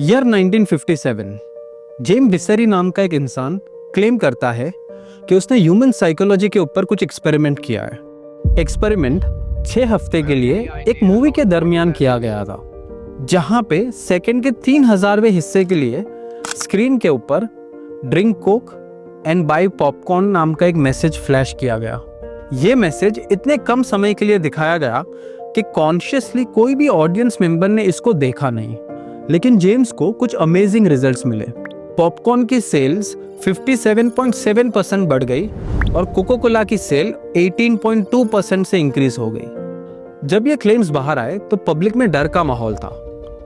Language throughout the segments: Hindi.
ईयर 1957 जेम्स डिसरी नाम का एक इंसान क्लेम करता है कि उसने ह्यूमन साइकोलॉजी के ऊपर कुछ एक्सपेरिमेंट किया है। एक्सपेरिमेंट 6 हफ्ते के लिए एक मूवी के दरमियान किया गया था, जहां पे सेकंड के 3000वें हिस्से के लिए स्क्रीन के ऊपर drink Coke and buy popcorn नाम का एक मैसेज फ्लैश किया गया। ये मैसेज इतने कम समय के लिए दिखाया गया कि कॉन्शियसली कोई भी ऑडियंस मेंबर ने इसको देखा नहीं, लेकिन जेम्स को कुछ अमेजिंग रिजल्ट्स मिले। पॉपकॉर्न की सेल्स 57.7% बढ़ गई और कोको कोला की सेल 18.2% से इंक्रीज हो गई। जब ये क्लेम्स बाहर आए तो पब्लिक में डर का माहौल था।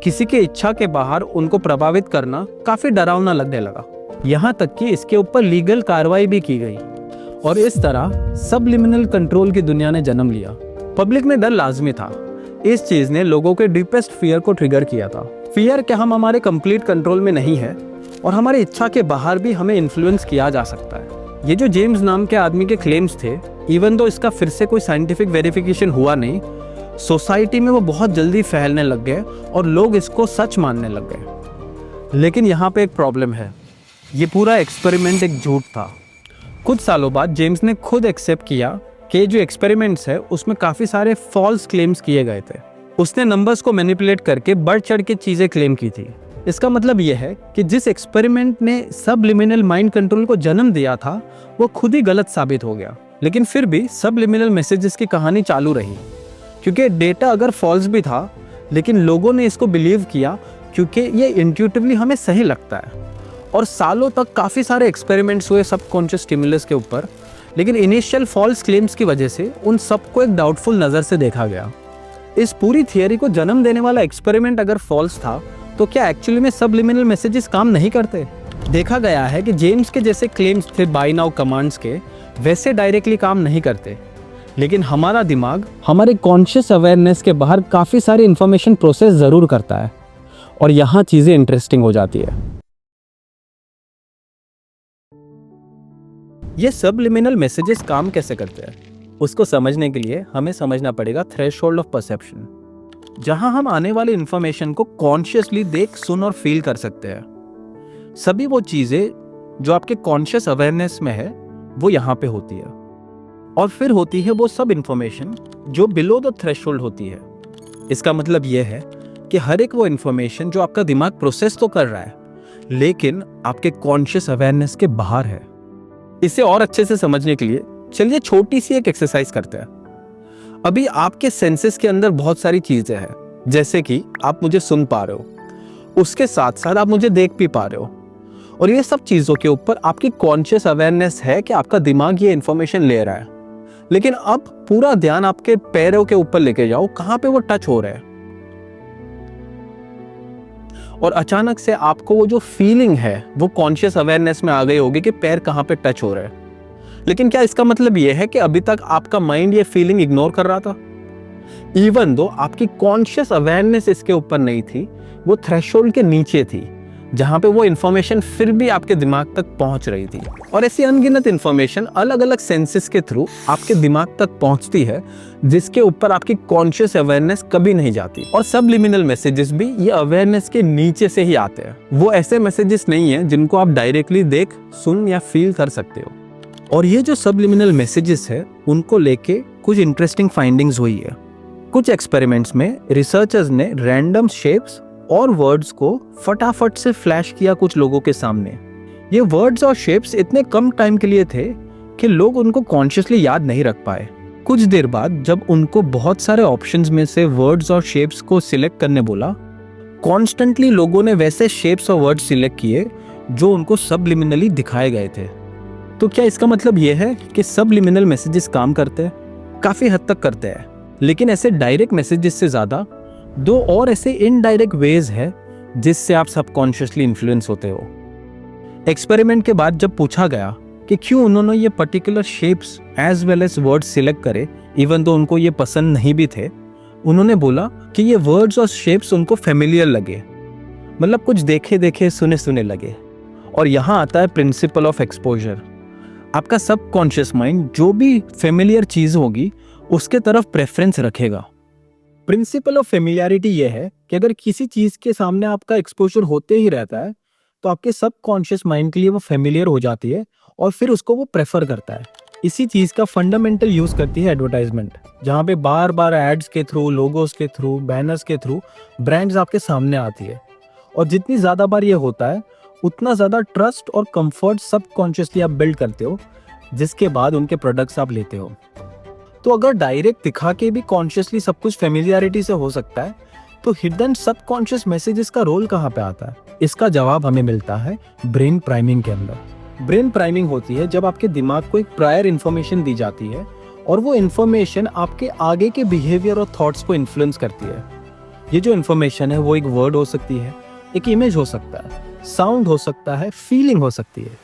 किसी के इच्छा के बाहर उनको प्रभावित करना काफी डरावना लगने लगा। यहाँ तक कि इसके ऊपर लीगल कार्रवाई भी की गई और इस तरह सबलिमिनल कंट्रोल की दुनिया ने जन्म लिया। पब्लिक में डर लाजमी था। इस चीज ने लोगों के डीपेस्ट फियर को ट्रिगर किया था। फियर कि हम हमारे कंप्लीट कंट्रोल में नहीं है और हमारी इच्छा के बाहर भी हमें इन्फ्लुएंस किया जा सकता है। ये जो जेम्स नाम के आदमी के क्लेम्स थे, इवन दो इसका फिर से कोई साइंटिफिक वेरिफिकेशन हुआ नहीं, सोसाइटी में वो बहुत जल्दी फैलने लग गए और लोग इसको सच मानने लग गए। लेकिन यहाँ पे एक प्रॉब्लम है, ये पूरा एक्सपेरिमेंट एक झूठ था। कुछ सालों बाद जेम्स ने खुद एक्सेप्ट किया कि जो एक्सपेरिमेंट्स है उसमें काफ़ी सारे फॉल्स क्लेम्स किए गए थे। उसने नंबर्स को मैनिपुलेट करके बढ़ चढ़ के चीज़ें क्लेम की थी। इसका मतलब यह है कि जिस एक्सपेरिमेंट ने सबलिमिनल माइंड कंट्रोल को जन्म दिया था वो खुद ही गलत साबित हो गया। लेकिन फिर भी सबलिमिनल मैसेजेस की कहानी चालू रही, क्योंकि डेटा अगर फॉल्स भी था लेकिन लोगों ने इसको बिलीव किया क्योंकि ये इंट्यूटिवली हमें सही लगता है। और सालों तक काफ़ी सारे एक्सपेरिमेंट्स हुए सबकॉन्शियस स्टिमुलस के ऊपर, लेकिन इनिशियल फॉल्स क्लेम्स की वजह से उन सबको एक डाउटफुल नज़र से देखा गया। इस पूरी थियरी को जन्म देने वाला एक्सपेरिमेंट अगर फॉल्स था तो क्या एक्चुअली में सबलिमिनल मैसेजेस काम नहीं करते? देखा गया है कि जेम्स के जैसे क्लेम्स थे बाय नाउ कमांड्स के, वैसे डायरेक्टली काम नहीं करते, लेकिन हमारा दिमाग हमारे कॉन्शियस अवेयरनेस के बाहर काफ़ी सारी इंफॉर्मेशन प्रोसेस ज़रूर करता है और यहाँ चीज़ें इंटरेस्टिंग हो जाती है। ये सबलिमिनल मैसेजेस काम कैसे करते हैं, उसको समझने के लिए हमें समझना पड़ेगा थ्रेशोल्ड ऑफ परसेप्शन, जहां हम आने वाली इंफॉर्मेशन को कॉन्शियसली देख, सुन और फील कर सकते हैं। सभी वो चीजें जो आपके कॉन्शियस अवेयरनेस में है वो यहाँ पे होती है, और फिर होती है वो सब इंफॉर्मेशन जो बिलो द थ्रेशोल्ड होती है। इसका मतलब ये है कि हर एक वो इंफॉर्मेशन जो आपका दिमाग प्रोसेस तो कर रहा है लेकिन आपके कॉन्शियस अवेयरनेस के बाहर है। इसे और अच्छे से समझने के लिए चलिए छोटी सी एक एक्सरसाइज करते हैं। अभी आपके सेंसेस के अंदर बहुत सारी चीजें हैं, जैसे कि आप मुझे सुन पा रहे हो, उसके साथ साथ आप मुझे देख भी पा रहे हो, और ये सब चीजों के ऊपर आपकी कॉन्शियस अवेयरनेस है कि आपका दिमाग ये इंफॉर्मेशन ले रहा है। लेकिन अब पूरा ध्यान आपके पैरों के ऊपर लेके जाओ, कहां पे वो टच हो रहा है, और अचानक से आपको वो जो फीलिंग है वो कॉन्शियस अवेयरनेस में आ गई होगी कि पैर कहां पे टच हो रहा है। लेकिन क्या इसका मतलब ये है कि अभी तक आपका माइंड ये फीलिंग इग्नोर कर रहा था? इवन दो आपकी कॉन्शियस अवेयरनेस इसके ऊपर नहीं थी, वो थ्रेशोल्ड के नीचे थी, जहां पे वो इंफॉर्मेशन फिर भी आपके दिमाग तक पहुंच रही थी। और ऐसी अनगिनत इंफॉर्मेशन अलग अलग सेंसेस के थ्रू आपके दिमाग तक पहुंचती है, जिसके ऊपर आपकी कॉन्शियस अवेयरनेस कभी नहीं जाती। और सबलिमिनल मैसेजेस भी ये अवेयरनेस के नीचे से ही आते हैं। वो ऐसे मैसेजेस नहीं है जिनको आप डायरेक्टली देख, सुन या फील कर सकते हो। और ये जो सबलिमिनल मैसेजेस है उनको लेके कुछ इंटरेस्टिंग फाइंडिंग्स हुई है। कुछ एक्सपेरिमेंट्स में रिसर्चर्स ने रैंडम शेप्स और वर्ड्स को फटाफट से फ्लैश किया कुछ लोगों के सामने। ये वर्ड्स और शेप्स इतने कम टाइम के लिए थे कि लोग उनको कॉन्शियसली याद नहीं रख पाए। कुछ देर बाद जब उनको बहुत सारे ऑप्शंस में से वर्ड्स और शेप्स को सिलेक्ट करने बोला, कॉन्स्टेंटली लोगों ने वैसे शेप्स और वर्ड्स सिलेक्ट किए जो उनको सबलिमिनली दिखाए गए थे। तो क्या इसका मतलब यह है कि सबलिमिनल मैसेजेस काम करते हैं? काफी हद तक करते हैं, लेकिन ऐसे डायरेक्ट मैसेजेस से ज्यादा दो और ऐसे इनडायरेक्ट वेज है जिससे आप सबकॉन्शियसली इन्फ्लुएंस होते हो। एक्सपेरिमेंट के बाद जब पूछा गया कि क्यों उन्होंने ये particular shapes as well as words select करे, इवन तो उनको ये पसंद नहीं भी थे, उन्होंने बोला कि ये वर्ड्स और शेप्स उनको फेमिलियर लगे, मतलब कुछ देखे देखे सुने सुने लगे। और यहाँ आता है प्रिंसिपल ऑफ एक्सपोजर। आपका सबकॉन्शियस माइंड जो भी फेमिलियर चीज होगी उसके तरफ प्रेफरेंस रखेगा। प्रिंसिपल ऑफ फेमिलियरिटी यह है कि अगर किसी चीज़ के सामने आपका एक्सपोजर होते ही रहता है तो आपके सबकॉन्शियस माइंड के लिए वो फेमिलियर हो जाती है और फिर उसको वो प्रेफर करता है। इसी चीज़ का फंडामेंटल यूज़ करती है एडवर्टाइजमेंट, जहाँ पे बार बार एड्स के थ्रू, लोगोस के थ्रू, बैनर्स के थ्रू ब्रांड्स आपके सामने आती है। और जितनी ज़्यादा बार ये होता है उतना ज़्यादा ट्रस्ट और कंफर्ट सबकॉन्शियसली आप बिल्ड करते हो, जिसके बाद उनके प्रोडक्ट्स आप लेते हो। तो अगर डायरेक्ट दिखा के भी कॉन्शियसली सब कुछ फेमिलियरिटी से हो सकता है, तो हिडन सबकॉन्शियस मैसेजेस का रोल कहाँ पे आता है? इसका जवाब हमें मिलता है ब्रेन प्राइमिंग के अंदर। ब्रेन प्राइमिंग होती है जब आपके दिमाग को एक प्रायर इन्फॉर्मेशन दी जाती है और वो इन्फॉर्मेशन आपके आगे के बिहेवियर और थॉट्स को इन्फ्लुएंस करती है। ये जो इन्फॉर्मेशन है वो एक वर्ड हो सकती है, एक इमेज हो सकता है, साउंड हो सकता है, फीलिंग हो सकती है,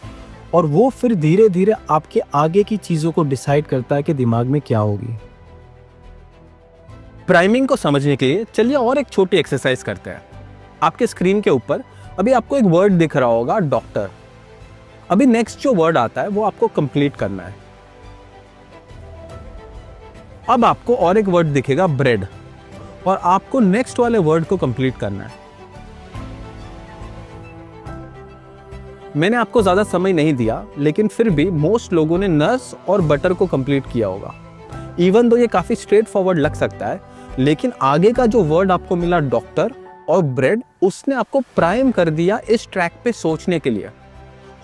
और वो फिर धीरे धीरे आपके आगे की चीजों को डिसाइड करता है कि दिमाग में क्या होगी। प्राइमिंग को समझने के लिए चलिए और एक छोटी एक्सरसाइज करते हैं। आपके स्क्रीन के ऊपर अभी आपको एक वर्ड दिख रहा होगा, डॉक्टर। अभी नेक्स्ट जो वर्ड आता है वो आपको कंप्लीट करना है। अब आपको और एक वर्ड दिखेगा, ब्रेड, और आपको नेक्स्ट वाले वर्ड को कंप्लीट करना है। मैंने आपको ज्यादा समय नहीं दिया, लेकिन फिर भी मोस्ट लोगों ने नर्स और बटर को कंप्लीट किया होगा। इवन दो ये काफी स्ट्रेट फॉरवर्ड लग सकता है, लेकिन आगे का जो वर्ड आपको मिला, डॉक्टर और ब्रेड, उसने आपको प्राइम कर दिया इस ट्रैक पे सोचने के लिए।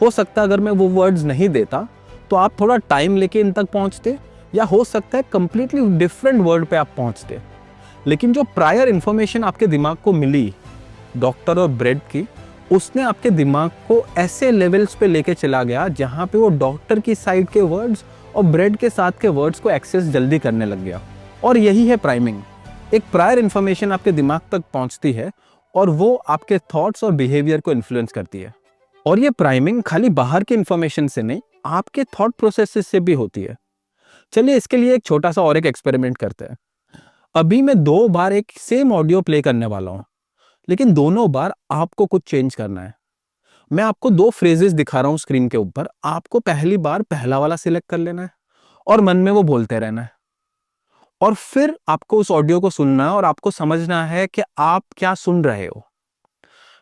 हो सकता है अगर मैं वो वर्ड्स नहीं देता तो आप थोड़ा टाइम लेके इन तक पहुंचते, या हो सकता है कंप्लीटली डिफरेंट वर्ड पे आप पहुंचते। लेकिन जो प्रायर इंफॉर्मेशन आपके दिमाग को मिली डॉक्टर और ब्रेड की, उसने आपके दिमाग को ऐसे लेवल्स पे लेके चला गया जहां पे वो डॉक्टर की साइड के वर्ड्स और ब्रेड के साथ के वर्ड्स को एक्सेस जल्दी करने लग गया। और यही है प्राइमिंग। एक प्रायर इंफॉर्मेशन आपके दिमाग तक पहुंचती है और वो आपके थॉट्स और बिहेवियर को इन्फ्लुएंस करती है। और ये प्राइमिंग खाली बाहर के इंफॉर्मेशन से नहीं, आपके थॉट प्रोसेसेस से भी होती है। चलिए इसके लिए एक छोटा सा और एक एक्सपेरिमेंट करते हैं। अभी मैं 2 बार एक सेम ऑडियो प्ले करने वाला हूं, लेकिन दोनों बार आपको कुछ चेंज करना है। मैं आपको 2 फ्रेजेस दिखा रहा हूं स्क्रीन के ऊपर। आपको पहली बार पहला वाला सिलेक्ट कर लेना है और मन में वो बोलते रहना है, और फिर आपको उस ऑडियो को सुनना है और आपको समझना है कि आप क्या सुन रहे हो।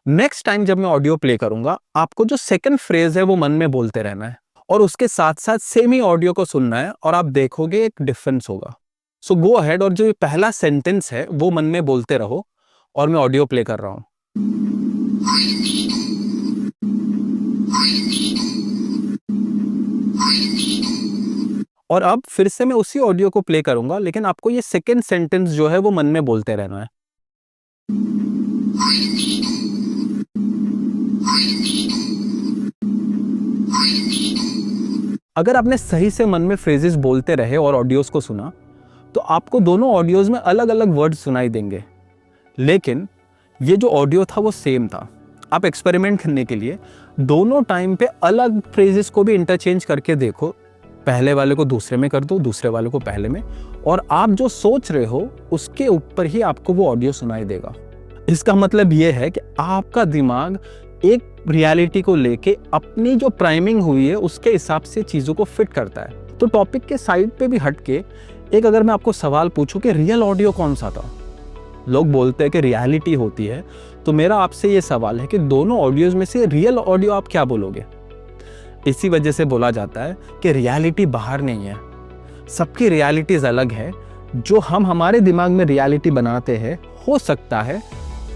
नेक्स्ट टाइम जब मैं ऑडियो प्ले करूंगा, आपको जो सेकंड फ्रेज है वो मन में बोलते रहना है और उसके साथ साथ सेम ही ऑडियो को सुनना है, और आप देखोगे एक डिफरेंस होगा। सो गो अहेड और जो पहला सेंटेंस है वो मन में बोलते रहो, और मैं ऑडियो प्ले कर रहा हूं। और अब फिर से मैं उसी ऑडियो को प्ले करूंगा, लेकिन आपको ये सेकंड सेंटेंस जो है वो मन में बोलते रहना है। अगर आपने सही से मन में फ्रेजेस बोलते रहे और ऑडियोज को सुना, तो आपको दोनों ऑडियोज में अलग अलग वर्ड सुनाई देंगे, लेकिन ये जो ऑडियो था वो सेम था। आप एक्सपेरिमेंट करने के लिए दोनों टाइम पे अलग फ्रेजेस को भी इंटरचेंज करके देखो। पहले वाले को दूसरे में कर दो, दूसरे वाले को पहले में, और आप जो सोच रहे हो उसके ऊपर ही आपको वो ऑडियो सुनाई देगा। इसका मतलब ये है कि आपका दिमाग एक रियलिटी को लेके अपनी जो प्राइमिंग हुई है उसके हिसाब से चीज़ों को फिट करता है। तो टॉपिक के साइड पे भी हटके एक अगर मैं आपको सवाल पूछूं कि रियल ऑडियो कौन सा था, लोग बोलते हैं कि रियलिटी होती है, तो मेरा आपसे ये सवाल है कि दोनों ऑडियोज में से रियल ऑडियो आप क्या बोलोगे? इसी वजह से बोला जाता है कि रियलिटी बाहर नहीं है, सबकी रियलिटीज अलग है। जो हम हमारे दिमाग में रियलिटी बनाते हैं, हो सकता है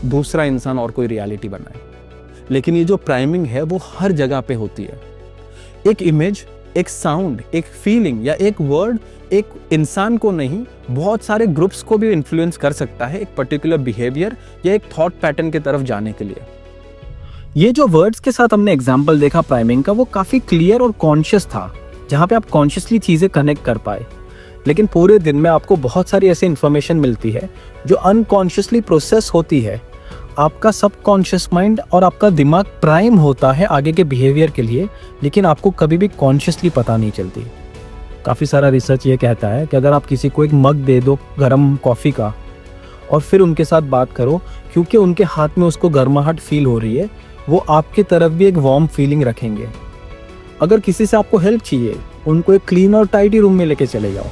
दूसरा इंसान और कोई रियलिटी बनाए, लेकिन ये जो प्राइमिंग है वो हर जगह पे होती है। एक इमेज, एक साउंड, एक फीलिंग या एक वर्ड एक इंसान को नहीं, बहुत सारे ग्रुप्स को भी इन्फ्लुएंस कर सकता है एक पर्टिकुलर बिहेवियर या एक थॉट पैटर्न की तरफ जाने के लिए। ये जो वर्ड्स के साथ हमने एग्जाम्पल देखा प्राइमिंग का, वो काफ़ी क्लियर और कॉन्शियस था, जहाँ पे आप कॉन्शियसली चीज़ें कनेक्ट कर पाए। लेकिन पूरे दिन में आपको बहुत सारी ऐसी इन्फॉर्मेशन मिलती है जो अनकॉन्शियसली प्रोसेस होती है। आपका सबकॉन्शियस माइंड और आपका दिमाग प्राइम होता है आगे के बिहेवियर के लिए, लेकिन आपको कभी भी कॉन्शियसली पता नहीं चलती। काफ़ी सारा रिसर्च ये कहता है कि अगर आप किसी को एक मग दे दो गर्म कॉफ़ी का और फिर उनके साथ बात करो, क्योंकि उनके हाथ में उसको गर्माहट फील हो रही है, वो आपकी तरफ भी एक वार्म फीलिंग रखेंगे। अगर किसी से आपको हेल्प चाहिए, उनको एक क्लीन और टाइडी रूम में लेके चले जाओ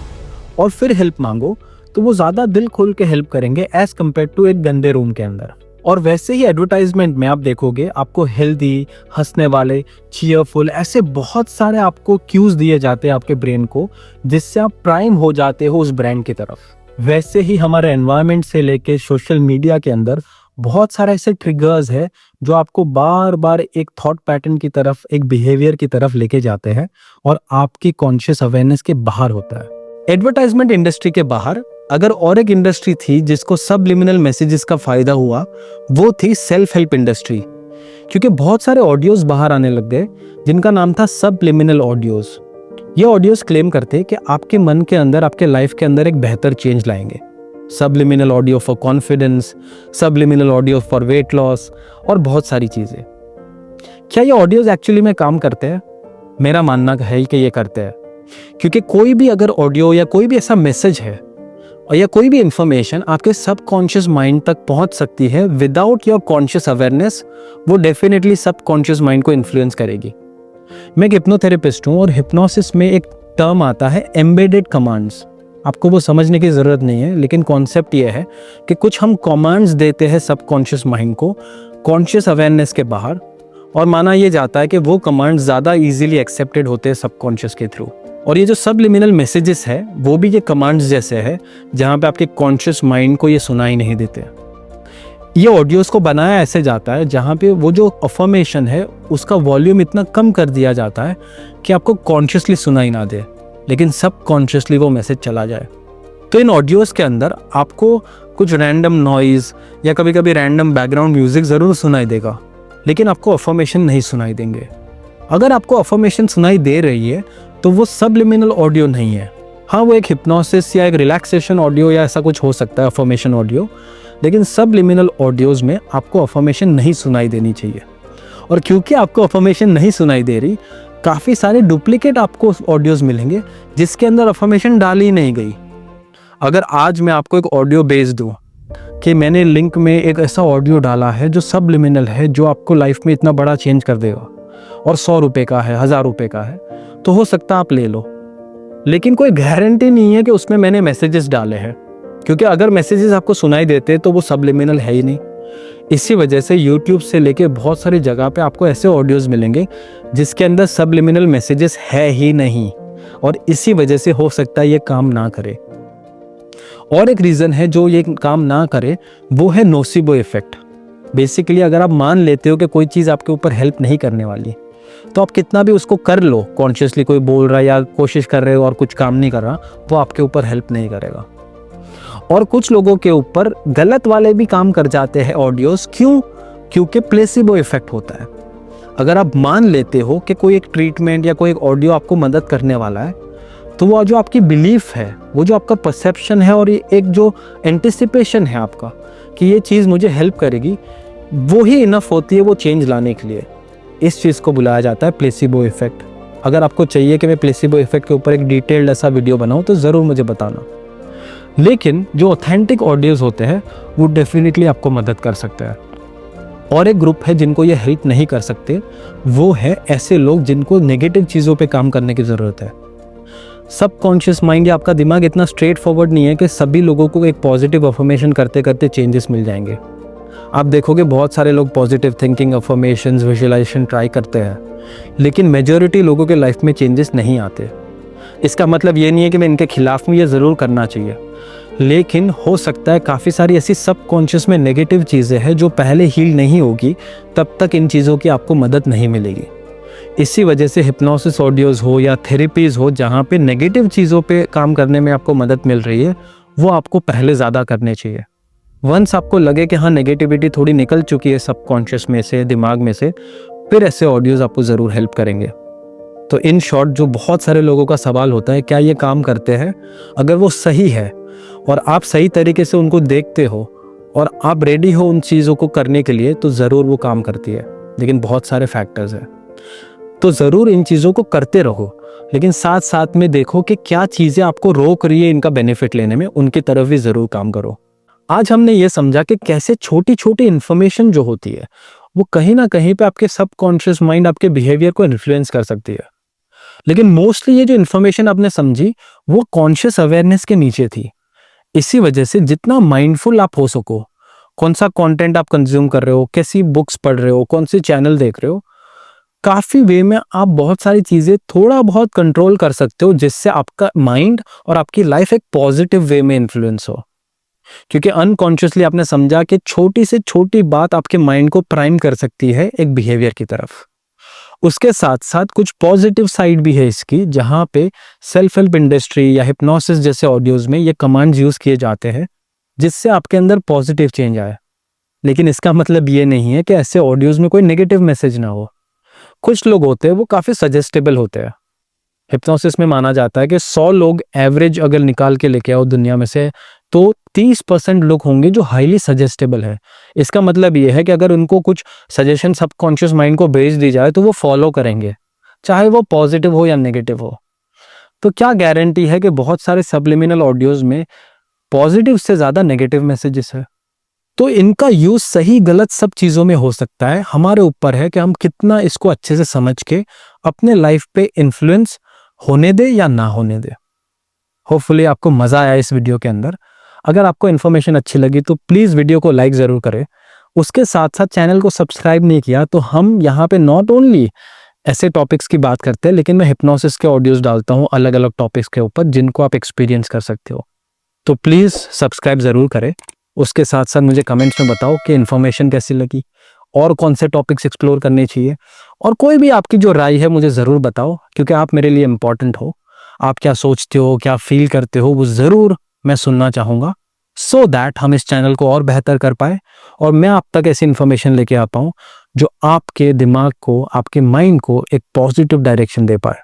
और फिर हेल्प मांगो, तो वो ज़्यादा दिल खोल के हेल्प करेंगे एज कम्पेयर टू एक गंदे रूम के अंदर। और वैसे ही एडवर्टाइजमेंट में आप देखोगे आपको हेल्दी, हंसने वाले, चीयरफुल, ऐसे बहुत सारे आपको क्यूज दिए जाते हैं आपके ब्रेन को, जिससे आप प्राइम हो जाते हो उस ब्रांड की तरफ। वैसे ही हमारे एनवायरनमेंट से लेके सोशल मीडिया के अंदर बहुत सारे ऐसे ट्रिगर्स है जो आपको बार बार एक थॉट पैटर्न की तरफ, एक बिहेवियर की तरफ लेके जाते हैं और आपकी कॉन्शियस अवेयरनेस के बाहर होता है। एडवर्टाइजमेंट इंडस्ट्री के बाहर अगर और एक इंडस्ट्री थी जिसको सबलिमिनल मैसेजेस का फायदा हुआ, वो थी सेल्फ हेल्प इंडस्ट्री। क्योंकि बहुत सारे ऑडियोज बाहर आने लग गए जिनका नाम था सबलिमिनल ऑडियोज। ये ऑडियोज क्लेम करते कि आपके मन के अंदर, आपके लाइफ के अंदर एक बेहतर चेंज लाएंगे। Subliminal audio for confidence, subliminal audio for weight loss और बहुत सारी चीजें। क्या ये ऑडियोज एक्चुअली में काम करते हैं? मेरा मानना है कि ये करते हैं। क्योंकि कोई भी अगर ऑडियो या कोई भी ऐसा मैसेज है और या कोई भी इंफॉर्मेशन आपके सबकॉन्शियस माइंड तक पहुंच सकती है विदाउट योर कॉन्शियस अवेयरनेस, वो डेफिनेटली सबकॉन्शियस माइंड को इन्फ्लुएंस करेगी। मैं एक हिप्नोथेरेपिस्ट हूं और हिप्नोसिस में एक टर्म आता है एम्बेडेड कमांड्स। आपको वो समझने की ज़रूरत नहीं है, लेकिन कॉन्सेप्ट ये है कि कुछ हम कमांड्स देते हैं सबकॉन्शियस माइंड को कॉन्शियस अवेयरनेस के बाहर, और माना ये जाता है कि वो कमांड्स ज़्यादा इजीली एक्सेप्टेड होते हैं सबकॉन्शियस के थ्रू। और ये जो सबलिमिनल मैसेजेस है वो भी ये कमांड्स जैसे है, जहाँ पे आपके कॉन्शियस माइंड को ये सुनाई नहीं देते। ये ऑडियोज़ को बनाया ऐसे जाता है जहाँ पे वो जो अफर्मेशन है उसका वॉल्यूम इतना कम कर दिया जाता है कि आपको कॉन्शियसली सुनाई ना दे, लेकिन सबकॉन्शियसली वो मैसेज चला जाए। तो इन ऑडियोज़ के अंदर आपको कुछ रैंडम नॉइज़ या कभी कभी रैंडम बैकग्राउंड म्यूजिक ज़रूर सुनाई देगा, लेकिन आपको अफर्मेशन नहीं सुनाई देंगे। अगर आपको अफर्मेशन सुनाई दे रही है तो वो सबलिमिनल ऑडियो नहीं है। हाँ, वो एक हिप्नोसिस या एक रिलैक्सेशन ऑडियो या ऐसा कुछ हो सकता है, अफर्मेशन ऑडियो, लेकिन सबलिमिनल ऑडियोज़ में आपको अफर्मेशन नहीं सुनाई देनी चाहिए। और क्योंकि आपको अफर्मेशन नहीं सुनाई दे रही, काफ़ी सारे डुप्लीकेट आपको ऑडियोज़ मिलेंगे जिसके अंदर अफर्मेशन डाली नहीं गई। अगर आज मैं आपको एक ऑडियो भेज दूँ कि मैंने लिंक में एक ऐसा ऑडियो डाला है जो सबलिमिनल है, जो आपको लाइफ में इतना बड़ा चेंज कर देगा, और 100 रुपये का है, 1000 रुपये का है, तो हो सकता है आप ले लो, लेकिन कोई गारंटी नहीं है कि उसमें मैंने मैसेजेस डाले हैं। क्योंकि अगर मैसेजेस आपको सुनाई देते तो वो सबलिमिनल है ही नहीं। इसी वजह से यूट्यूब से लेके बहुत सारी जगह पे आपको ऐसे ऑडियोज़ मिलेंगे जिसके अंदर सबलिमिनल मैसेजेस है ही नहीं, और इसी वजह से हो सकता है ये काम ना करे। और एक रीज़न है जो ये काम ना करे, वो है नोसिबो इफेक्ट। बेसिकली अगर आप मान लेते हो कि कोई चीज़ आपके ऊपर हेल्प नहीं करने वाली, तो आप कितना भी उसको कर लो, कॉन्शियसली कोई बोल रहा है या कोशिश कर रहे हो और कुछ काम नहीं कर रहा, वो आपके ऊपर हेल्प नहीं करेगा। और कुछ लोगों के ऊपर गलत वाले भी काम कर जाते हैं ऑडियोज़। क्यों? क्योंकि प्लेसिबो इफेक्ट होता है। अगर आप मान लेते हो कि कोई एक ट्रीटमेंट या कोई एक ऑडियो आपको मदद करने वाला है, तो वो जो आपकी बिलीफ है, वो जो आपका परसेप्शन है और एक जो एंटिसिपेशन है आपका कि ये चीज़ मुझे हेल्प करेगी, वो ही इनफ होती है वो चेंज लाने के लिए। इस चीज़ को बुलाया जाता है प्लेसिबो इफेक्ट। अगर आपको चाहिए कि मैं प्लेसिबो इफेक्ट के ऊपर एक डिटेल्ड ऐसा वीडियो बनाऊं तो ज़रूर मुझे बताना। लेकिन जो ऑथेंटिक ऑडियोज़ होते हैं वो डेफिनेटली आपको मदद कर सकते हैं। और एक ग्रुप है जिनको ये हेल्प नहीं कर सकते, वो है ऐसे लोग जिनको नेगेटिव चीज़ों पे काम करने की ज़रूरत है। सबकॉन्शियस माइंड या आपका दिमाग इतना स्ट्रेट फॉरवर्ड नहीं है कि सभी लोगों को एक पॉजिटिव अफर्मेशन करते करते चेंजेस मिल जाएंगे। आप देखोगे बहुत सारे लोग positive thinking, affirmations, visualisation try करते हैं, लेकिन मेजॉरिटी लोगों के लाइफ में चेंजेस नहीं आते। इसका मतलब ये नहीं है कि मैं इनके खिलाफ में ये ज़रूर करना चाहिए, लेकिन हो सकता है काफ़ी सारी ऐसी सबकॉन्शियस में नेगेटिव चीज़ें हैं जो पहले हील नहीं होगी, तब तक इन चीज़ों की आपको मदद नहीं मिलेगी। इसी वजह से हिप्नोसिस ऑडियोज़ हो या थेरेपीज़ हो जहाँ पे नेगेटिव चीज़ों पे काम करने में आपको मदद मिल रही है, वो आपको पहले ज़्यादा करने चाहिए। वंस आपको लगे कि हाँ नेगेटिविटी थोड़ी निकल चुकी है सबकॉन्शियस में से, दिमाग में से, फिर ऐसे ऑडियोज़ आपको ज़रूर हेल्प करेंगे। तो इन शॉर्ट जो बहुत सारे लोगों का सवाल होता है, क्या ये काम करते हैं? अगर वो सही है और आप सही तरीके से उनको देखते हो और आप रेडी हो उन चीज़ों को करने के लिए, तो ज़रूर वो काम करती है। लेकिन बहुत सारे फैक्टर्स हैं, तो ज़रूर इन चीज़ों को करते रहो, लेकिन साथ साथ में देखो कि क्या चीज़ें आपको रोक रही है इनका बेनिफिट लेने में, उनकी तरफ भी ज़रूर काम करो। आज हमने ये समझा कि कैसे छोटी छोटी इन्फॉर्मेशन जो होती है वो कहीं ना कहीं पे आपके सबकॉन्शियस माइंड, आपके बिहेवियर को इन्फ्लुएंस कर सकती है। लेकिन मोस्टली ये जो इन्फॉर्मेशन आपने समझी वो कॉन्शियस अवेयरनेस के नीचे थी। इसी वजह से जितना माइंडफुल आप हो सको, कौन सा कंटेंट आप कंज्यूम कर रहे हो, कैसी बुक्स पढ़ रहे हो, कौन सी चैनल देख रहे हो, काफ़ी वे में आप बहुत सारी चीज़ें थोड़ा बहुत कंट्रोल कर सकते हो, जिससे आपका माइंड और आपकी लाइफ एक पॉजिटिव वे में इन्फ्लुएंस हो। क्योंकि अनकॉन्शियसली आपने समझा कि छोटी से छोटी बात आपके माइंड को प्राइम कर सकती है एक बिहेवियर की तरफ। उसके साथ साथ कुछ पॉजिटिव साइड भी है इसकी, जहाँ पे सेल्फ हेल्प इंडस्ट्री या हिप्नोसिस जैसे ऑडियोज में ये कमांड्स यूज किए जाते हैं जिससे आपके अंदर पॉजिटिव चेंज आए। लेकिन इसका मतलब ये नहीं है कि ऐसे ऑडियोज में कोई नेगेटिव मैसेज ना हो। कुछ लोग होते हैं वो काफी सजेस्टेबल होते हैं। हिप्नोसिस में माना जाता है कि 100 लोग एवरेज अगर निकाल के लेके आओ दुनिया में से, तो 30% लोग होंगे जो हाईली सजेस्टेबल है। इसका मतलब ये है कि अगर उनको कुछ सजेशन सबकॉन्शियस माइंड को भेज दी जाए तो वो फॉलो करेंगे, चाहे वो पॉजिटिव हो या नेगेटिव हो। तो क्या गारंटी है कि बहुत सारे सबलिमिनल ऑडियोज में पॉजिटिव से ज्यादा नेगेटिव मैसेजेस है? तो इनका यूज सही गलत सब चीजों में हो सकता है। हमारे ऊपर है कि हम कितना इसको अच्छे से समझ के अपने लाइफ पे इन्फ्लुएंस होने दे या ना होने दे। होपफुली आपको मजा आया इस वीडियो के अंदर। अगर आपको इन्फॉर्मेशन अच्छी लगी तो प्लीज वीडियो को लाइक जरूर करें। उसके साथ साथ चैनल को सब्सक्राइब नहीं किया तो हम यहाँ पे नॉट ओनली ऐसे टॉपिक्स की बात करते हैं, लेकिन मैं हिप्नोसिस के ऑडियोज डालता हूँ अलग अलग टॉपिक्स के ऊपर जिनको आप एक्सपीरियंस कर सकते हो। तो प्लीज सब्सक्राइब जरूर करें। उसके साथ साथ मुझे कमेंट्स में बताओ कि इन्फॉर्मेशन कैसी लगी और कौन से टॉपिक्स एक्सप्लोर करने चाहिए, और कोई भी आपकी जो राय है मुझे ज़रूर बताओ, क्योंकि आप मेरे लिए इम्पॉर्टेंट हो। आप क्या सोचते हो, क्या फील करते हो, वो ज़रूर मैं सुनना चाहूँगा, सो दैट हम इस चैनल को और बेहतर कर पाए और मैं आप तक ऐसी इन्फॉर्मेशन लेके आ पाऊँ जो आपके दिमाग को, आपके माइंड को एक पॉजिटिव डायरेक्शन दे पाए।